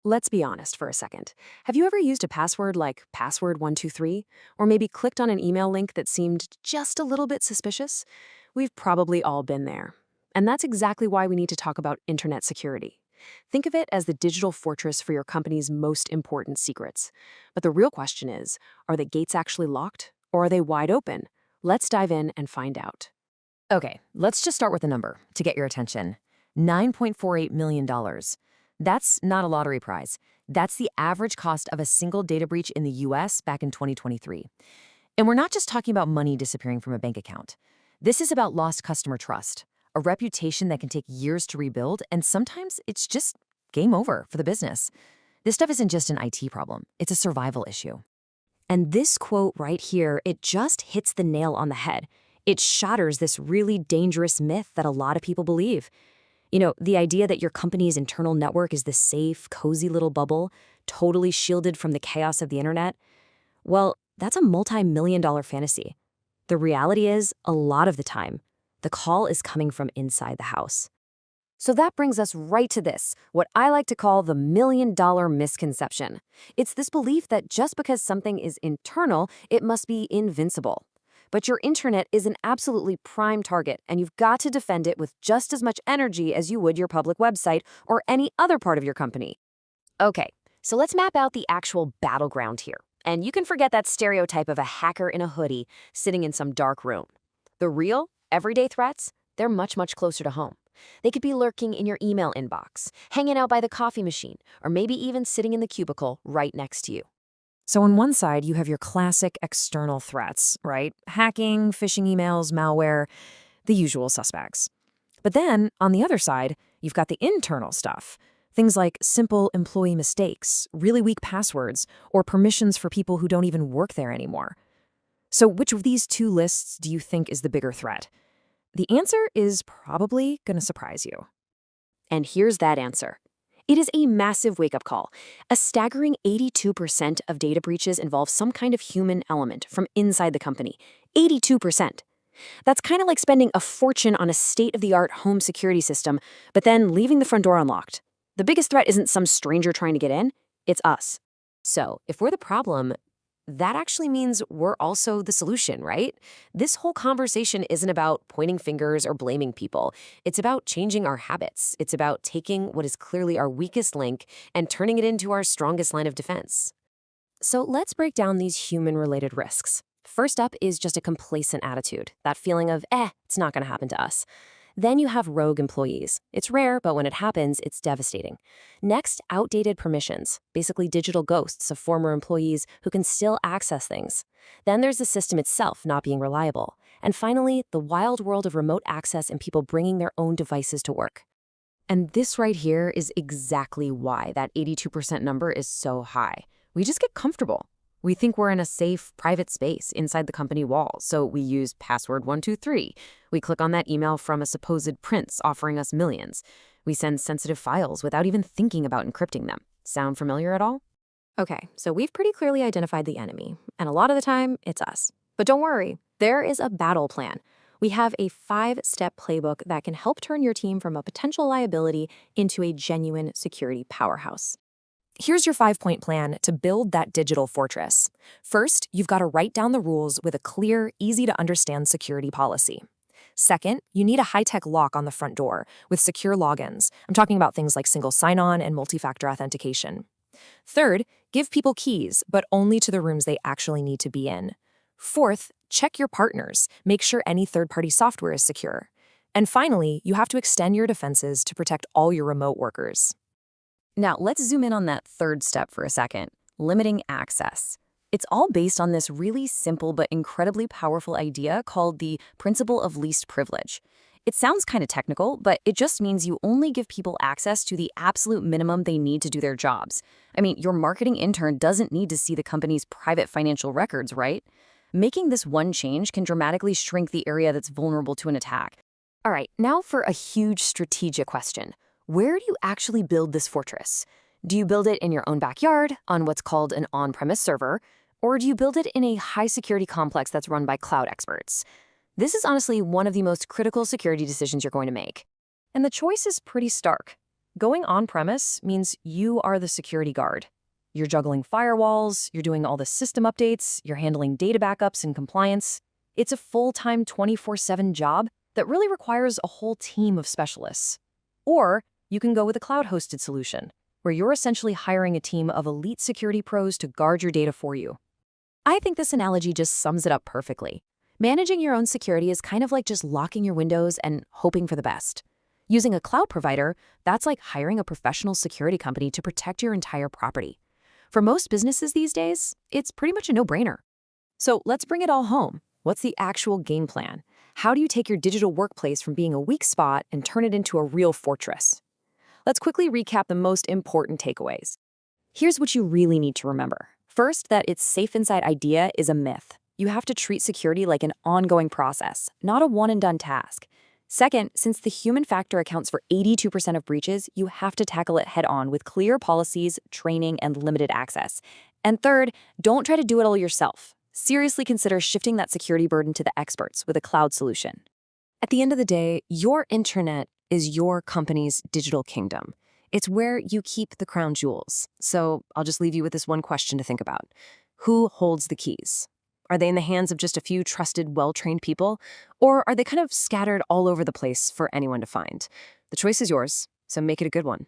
Let's be honest for a second. Have you ever used a password like password123? Or maybe clicked on an email link that seemed just a little bit suspicious? We've probably all been there. And that's exactly why we need to talk about internet security. Think of it as the digital fortress for your company's most important secrets. But the real question is, are the gates actually locked? Or are they wide open? Let's dive in and find out. Okay, let's just start with a number to get your attention. $9.48 million. That's not a lottery prize. That's the average cost of a single data breach in the US back in 2023. And we're not just talking about money disappearing from a bank account. This is about lost customer trust, a reputation that can take years to rebuild, and sometimes it's just game over for the business. This stuff isn't just an IT problem, it's a survival issue. And this quote right here, it just hits the nail on the head. It shatters this really dangerous myth that a lot of people believe. The idea that your company's internal network is this safe, cozy little bubble, totally shielded from the chaos of the internet. Well, that's a multi-million-dollar fantasy. The reality is, a lot of the time, the call is coming from inside the house. So that brings us right to this, what I like to call the million-dollar misconception. It's this belief that just because something is internal, it must be invincible. But your internet is an absolutely prime target, and you've got to defend it with just as much energy as you would your public website or any other part of your company. Okay, so let's map out the actual battleground here. And you can forget that stereotype of a hacker in a hoodie sitting in some dark room. The real, everyday threats, they're much, much closer to home. They could be lurking in your email inbox, hanging out by the coffee machine, or maybe even sitting in the cubicle right next to you. So on one side, you have your classic external threats, right? Hacking, phishing emails, malware, the usual suspects. But then, on the other side, you've got the internal stuff. Things like simple employee mistakes, really weak passwords, or permissions for people who don't even work there anymore. So which of these two lists do you think is the bigger threat? The answer is probably going to surprise you. And here's that answer. It is a massive wake-up call. A staggering 82% of data breaches involve some kind of human element from inside the company. 82%. That's kind of like spending a fortune on a state-of-the-art home security system, but then leaving the front door unlocked. The biggest threat isn't some stranger trying to get in, it's us. So, if we're the problem, that actually means we're also the solution, right? This whole conversation isn't about pointing fingers or blaming people. It's about changing our habits. It's about taking what is clearly our weakest link and turning it into our strongest line of defense. So let's break down these human-related risks. First up is just a complacent attitude, that feeling of, it's not going to happen to us. Then you have rogue employees. It's rare, but when it happens, it's devastating. Next, outdated permissions, basically digital ghosts of former employees who can still access things. Then there's the system itself not being reliable. And finally, the wild world of remote access and people bringing their own devices to work. And this right here is exactly why that 82% number is so high. We just get comfortable. We think we're in a safe, private space inside the company walls, so we use password123. We click on that email from a supposed prince offering us millions. We send sensitive files without even thinking about encrypting them. Sound familiar at all? Okay, so we've pretty clearly identified the enemy, and a lot of the time, it's us. But don't worry, there is a battle plan. We have a 5-step playbook that can help turn your team from a potential liability into a genuine security powerhouse. Here's your 5-point plan to build that digital fortress. First, you've got to write down the rules with a clear, easy-to-understand security policy. Second, you need a high-tech lock on the front door with secure logins. I'm talking about things like single sign-on and multi-factor authentication. Third, give people keys, but only to the rooms they actually need to be in. Fourth, check your partners. Make sure any third-party software is secure. And finally, you have to extend your defenses to protect all your remote workers. Now, let's zoom in on that third step for a second, limiting access. It's all based on this really simple but incredibly powerful idea called the principle of least privilege. It sounds kind of technical, but it just means you only give people access to the absolute minimum they need to do their jobs. I mean, your marketing intern doesn't need to see the company's private financial records, right? Making this one change can dramatically shrink the area that's vulnerable to an attack. All right, now for a huge strategic question. Where do you actually build this fortress? Do you build it in your own backyard, on what's called an on-premise server, or do you build it in a high-security complex that's run by cloud experts? This is honestly one of the most critical security decisions you're going to make. And the choice is pretty stark. Going on-premise means you are the security guard. You're juggling firewalls, you're doing all the system updates, you're handling data backups and compliance. It's a full-time 24/7 job that really requires a whole team of specialists. Or you can go with a cloud-hosted solution, where you're essentially hiring a team of elite security pros to guard your data for you. I think this analogy just sums it up perfectly. Managing your own security is kind of like just locking your windows and hoping for the best. Using a cloud provider, that's like hiring a professional security company to protect your entire property. For most businesses these days, it's pretty much a no-brainer. So let's bring it all home. What's the actual game plan? How do you take your digital workplace from being a weak spot and turn it into a real fortress? Let's quickly recap the most important takeaways. Here's what you really need to remember. First, that it's safe inside idea is a myth. You have to treat security like an ongoing process, not a one-and-done task. Second, since the human factor accounts for 82% of breaches, you have to tackle it head-on with clear policies, training, and limited access. And third, don't try to do it all yourself. Seriously consider shifting that security burden to the experts with a cloud solution. At the end of the day, your intranet is your company's digital kingdom. It's where you keep the crown jewels. So I'll just leave you with this one question to think about. Who holds the keys? Are they in the hands of just a few trusted, well-trained people? Or are they kind of scattered all over the place for anyone to find? The choice is yours, so make it a good one.